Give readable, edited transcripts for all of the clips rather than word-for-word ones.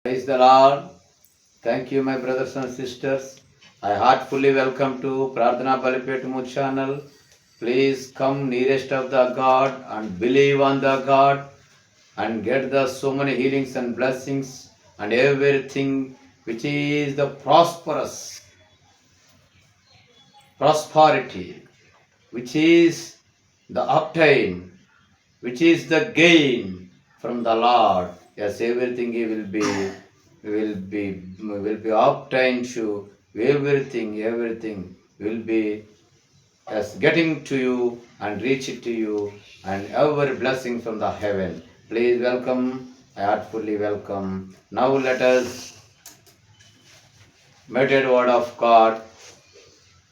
Praise the Lord. Thank you, my brothers and sisters. I heartfully welcome to Prarthana Balipetmu channel. Please come nearest of the God and believe on the God and get the so many healings and blessings and everything which is the prosperity, which is the obtain, which is the gain from the Lord. Yes, everything he will be obtained to everything will be as getting to you and reach it to you and every blessing from the heaven. Please welcome, I heartfully welcome. Now let us meditate word of God,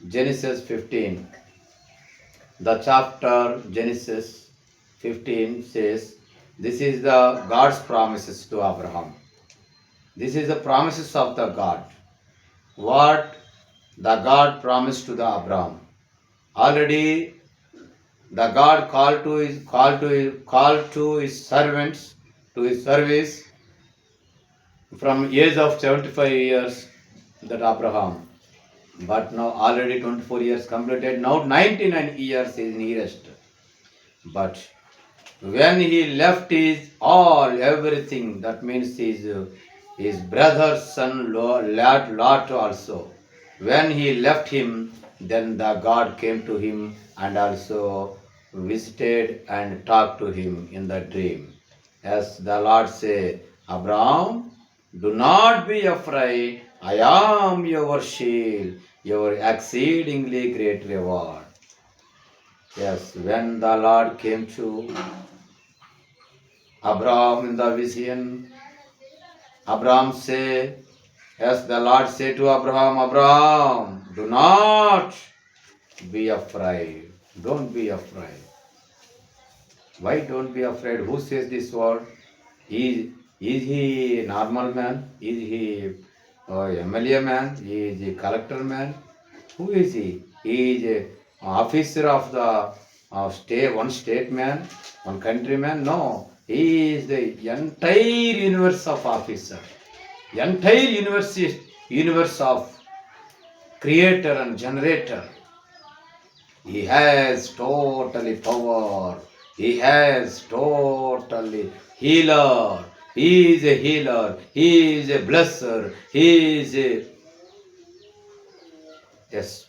Genesis 15. The chapter Genesis 15 says, this is the God's promises to Abraham. This is the promises of the God. What the God promised to the Abraham. Already the God called to his servants to his service from age of 75 years that Abraham. But now already 24 years completed. Now 99 years is nearest. But when he left his all everything, that means his brother, son, Lot also. When he left him, then the God came to him and also visited and talked to him in the dream. As the Lord say, Abraham, do not be afraid. I am your shield, your exceedingly great reward. Yes, when the Lord came to Abraham in the vision, Abraham say, yes, the Lord say to Abraham, Abraham, do not be afraid. Don't be afraid. Why don't be afraid? Who says this word? Is he a normal man? Is he MLA man? Is he collector man? Who is he? He is a officer of the one state man, one country man. No, he is the entire universe of officer, entire universe of creator and generator. He has totally power. He has totally healer. He is a healer. He is a blesser. He is a yes,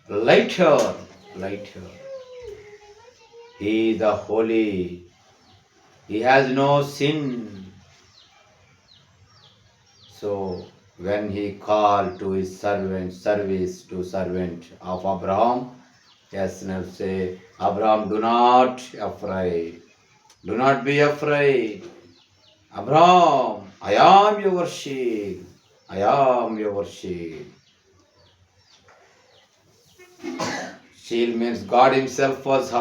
lighter. Lighter. He is the holy. He has no sin. So when he called to his servant of Abraham, yes, now say, Abraham, do not afraid. Do not be afraid. Abraham, I am your shield. I am your shield. Shield means God himself was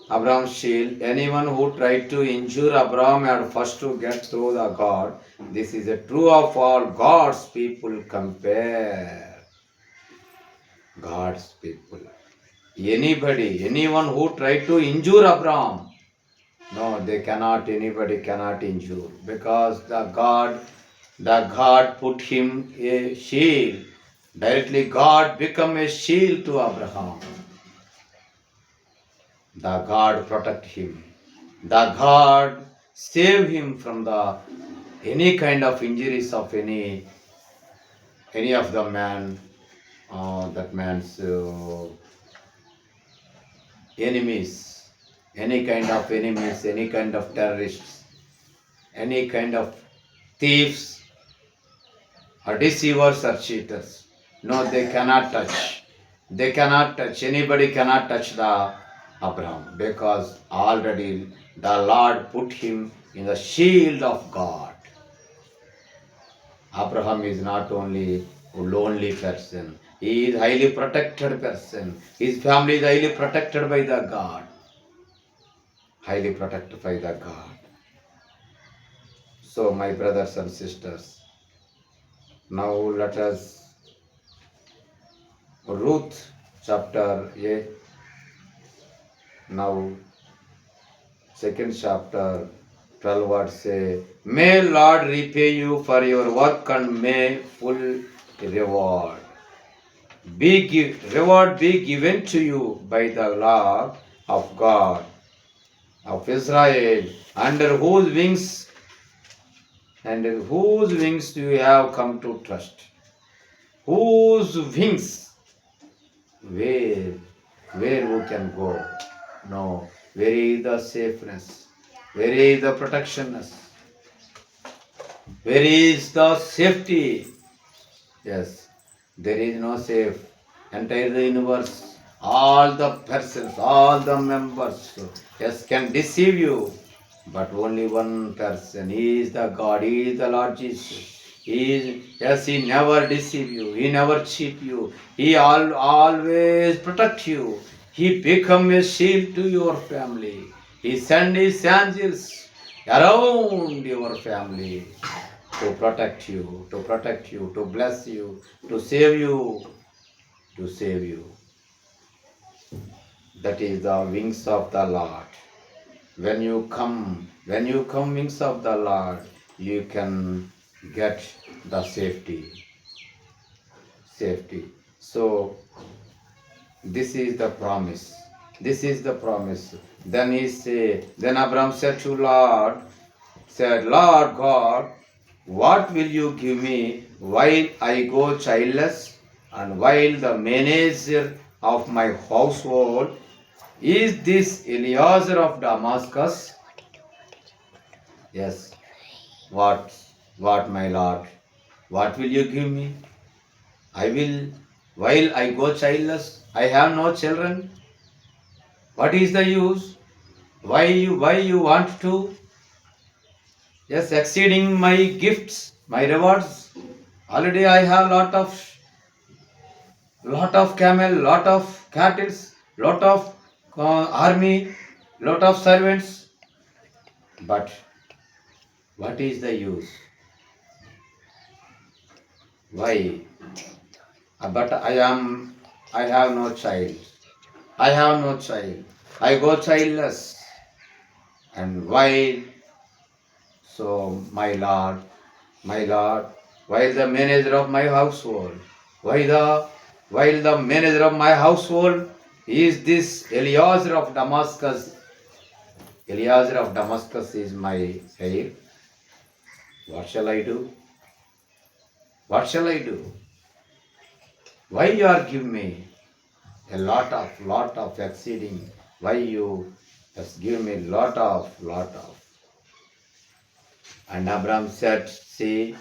Abraham's shield. Anyone who tried to injure Abraham had first to get through the God. This is a true of all God's people compare. God's people. Anyone who tried to injure Abraham, no, anybody cannot injure because the God put him a shield. Directly God become a shield to Abraham. The God protect him. The God save him from the any kind of injuries of any of the man, that man's enemies, any kind of terrorists, any kind of thieves or deceivers or cheaters. No, they cannot touch. They cannot touch. Anybody cannot touch the Abraham because already the Lord put him in the shield of God. Abraham is not only a lonely person. He is highly protected person. His family is highly protected by the God. Highly protected by the God. So my brothers and sisters, now let us Ruth chapter 8, now second chapter 12 words say, may Lord repay you for your work and may full reward reward be given to you by the Lord of God of Israel, under whose wings do you have come to trust? Whose wings? Where? Where who can go? No. Where is the safeness? Where is the protectionness? Where is the safety? Yes, there is no safe. Entire universe, all the persons, all the members, yes, can deceive you. But only one person, He is the God, He is the Lord Jesus. He never deceive you, He never cheat you, He always protect you. He become a shield to your family. He send His angels around your family to protect you, to bless you, to save you, to save you. That is the wings of the Lord. When you come, wings of the Lord, you can get the safety. So this is the promise. This is the promise. Then then Abraham said to Lord, Lord God, what will you give me while I go childless and while the manager of my household is this Eliezer of Damascus? Yes. What, my Lord? What will you give me? I will, while I go childless, I have no children. What is the use? Why you want to? Yes, exceeding my gifts, my rewards. Already I have lot of camel, lot of cattle, lot of army, lot of servants. But what is the use? Why? But I have no child. I have no child. I go childless. And why? So, my Lord, while the manager of my household, while the manager of my household is this Eliezer of Damascus. Eliezer of Damascus is my heir. What shall I do? What shall I do? Why you are giving me a lot of exceeding? Why you just give me lot of? And Abraham said, see,